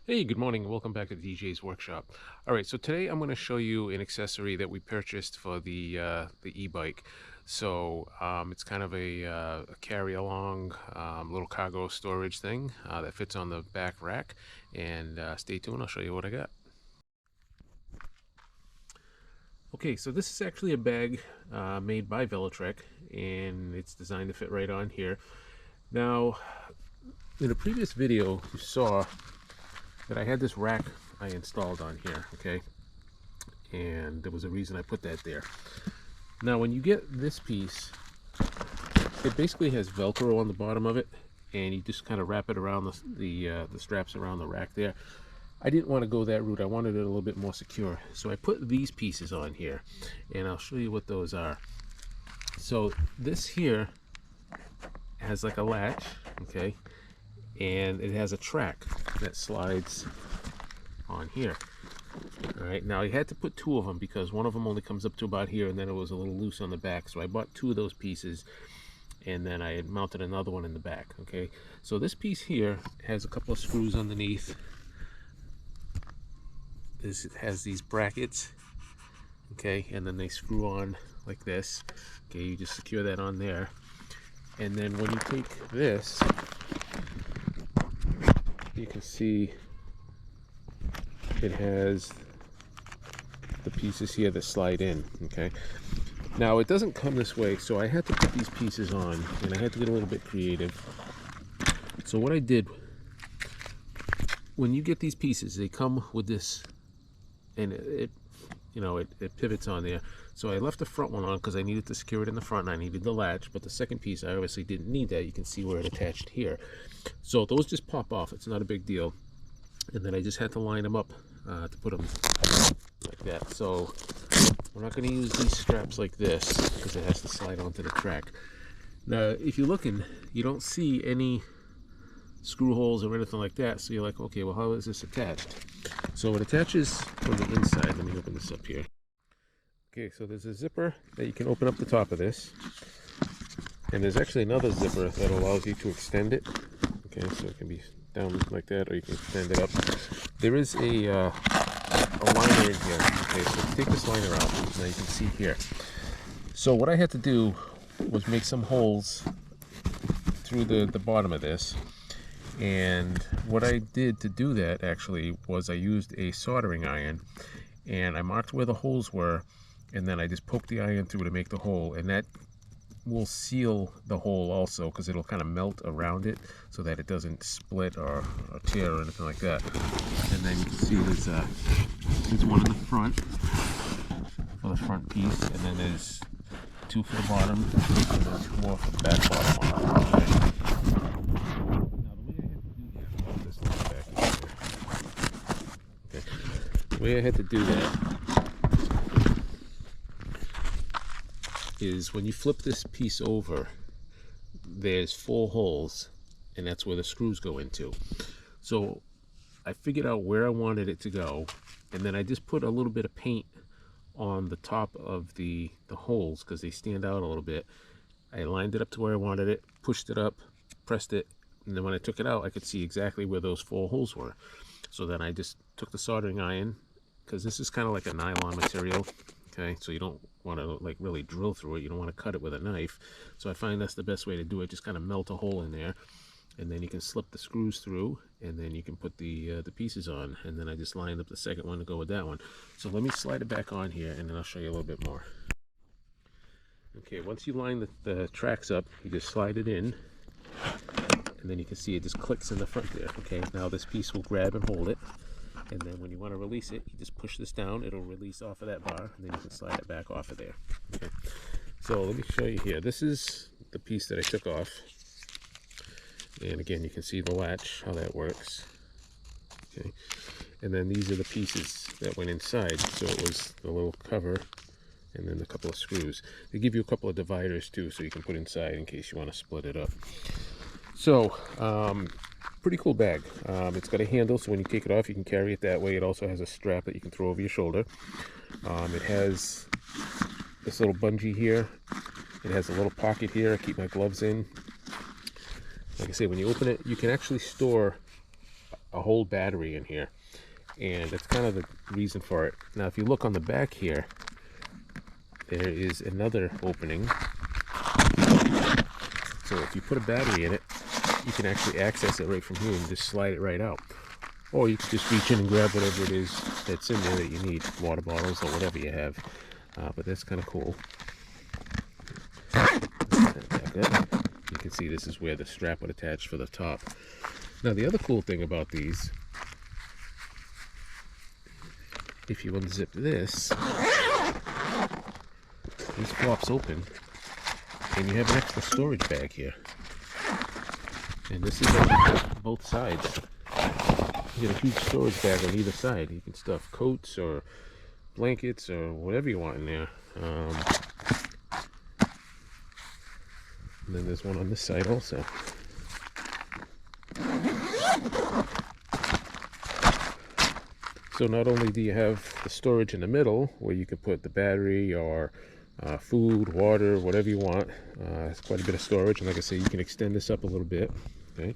Hey, good morning. Welcome back to the DJ's Workshop. All right, so today I'm going to show you an accessory that we purchased for the e-bike. It's kind of a carry-along little cargo storage thing that fits on the back rack. And stay tuned. I'll show you what I got. Okay, so this is actually a bag made by Velotric, and it's designed to fit right on here. Now, in a previous video, you saw that I had this rack I installed on here, okay? And there was a reason I put that there. Now, when you get this piece, it basically has Velcro on the bottom of it, and you just kind of wrap it around the straps around the rack there. I didn't want to go that route. I wanted it a little bit more secure. So I put these pieces on here, and I'll show you what those are. So this here has like a latch, okay? And it has a track that slides on here. All right, now I had to put two of them because one of them only comes up to about here, and then it was a little loose on the back. So I bought two of those pieces, and then I had mounted another one in the back. Okay, so this piece here has a couple of screws underneath. It has these brackets, okay, and then they screw on like this. Okay, you just secure that on there, and then when you take this, you can see it has the pieces here that slide in. Okay, now it doesn't come this way, so I had to put these pieces on, and I had to get a little bit creative. So what I did, when you get these pieces, they come with this, and it pivots on there. So I left the front one on because I needed to secure it in the front, and I needed the latch, but the second piece I obviously didn't need that. You can see where it attached here. So those just pop off. It's not a big deal. And then I just had to line them up to put them like that. So we're not going to use these straps like this because it has to slide onto the track. Now, if you're looking, you don't see any screw holes or anything like that. So you're like, okay, well, how is this attached? So it attaches from the inside. Let me open this up here. Okay, so there's a zipper that you can open up the top of this. And there's actually another zipper that allows you to extend it. Okay, so it can be down like that, or you can extend it up. There is a liner in here. Okay, so take this liner out. Now you can see here. So what I had to do was make some holes through the bottom of this. And what I did to do that actually was I used a soldering iron, and I marked where the holes were, and then I just poked the iron through to make the hole, and that will seal the hole also because it'll kind of melt around it so that it doesn't split or tear or anything like that. And then you can see there's one in the front for the front piece, and then there's two for the bottom, and then two more for the back bottom one. Okay. The way I had to do that is when you flip this piece over, there's 4 holes, and that's where the screws go into. So I figured out where I wanted it to go, and then I just put a little bit of paint on the top of the holes because they stand out a little bit. I lined it up to where I wanted it, pushed it up, pressed it, and then when I took it out, I could see exactly where those 4 holes were. So then I just took the soldering iron, because this is kind of like a nylon material. Okay, so you don't want to like really drill through it. You don't want to cut it with a knife. So I find that's the best way to do it. Just kind of melt a hole in there, and then you can slip the screws through, and then you can put the pieces on. And then I just lined up the second one to go with that one. So let me slide it back on here, and then I'll show you a little bit more. Okay, once you line the tracks up, you just slide it in, and then you can see it just clicks in the front there. Okay, now this piece will grab and hold it. And then when you want to release it, you just push this down. It'll release off of that bar, and then you can slide it back off of there. Okay. So let me show you here. This is the piece that I took off. And again, you can see the latch, how that works. Okay. And then these are the pieces that went inside. So it was the little cover, and then a couple of screws. They give you a couple of dividers too, so you can put inside in case you want to split it up. So, pretty cool bag. It's got a handle, so when you take it off, you can carry it that way. It also has a strap that you can throw over your shoulder. It has this little bungee here. It has a little pocket here. I keep my gloves in. Like I say, when you open it, you can actually store a whole battery in here, and that's kind of the reason for it. Now if you look on the back here, there is another opening, so if you put a battery in it, you can actually access it right from here and just slide it right out. Or you can just reach in and grab whatever it is that's in there that you need, water bottles or whatever you have. But that's kind of cool. Back up. You can see this is where the strap would attach for the top. Now the other cool thing about these, if you unzip this flops open and you have an extra storage bag here. And this is on both sides. You get a huge storage bag on either side. You can stuff coats or blankets or whatever you want in there. And then there's one on this side also. So not only do you have the storage in the middle where you can put the battery or food, water, whatever you want. It's quite a bit of storage, and like I say, you can extend this up a little bit. Okay,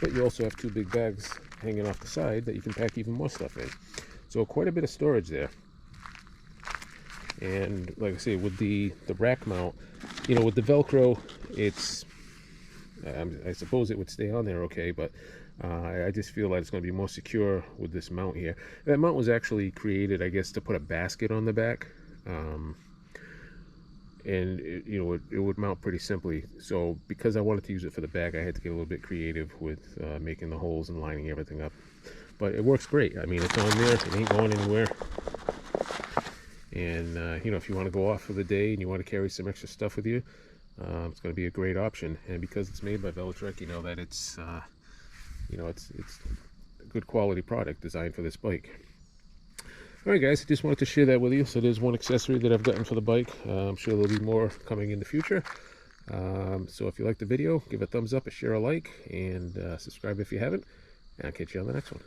but you also have two big bags hanging off the side that you can pack even more stuff in. So quite a bit of storage there. And like I say, with the rack mount, you know, with the Velcro, it's I suppose it would stay on there okay, but I just feel like it's going to be more secure with this mount here. That mount was actually created, I guess, to put a basket on the back. And it would mount pretty simply. So because I wanted to use it for the bag, I had to get a little bit creative with making the holes and lining everything up. But it works great. I mean, it's on there, it ain't going anywhere. And you know, if you want to go off for the day and you want to carry some extra stuff with you, it's going to be a great option. And because it's made by Velotric, you know that it's it's a good quality product designed for this bike. Alright guys, I just wanted to share that with you. So there's one accessory that I've gotten for the bike. I'm sure there'll be more coming in the future. So if you liked the video, give a thumbs up, a share, a like, and subscribe if you haven't. And I'll catch you on the next one.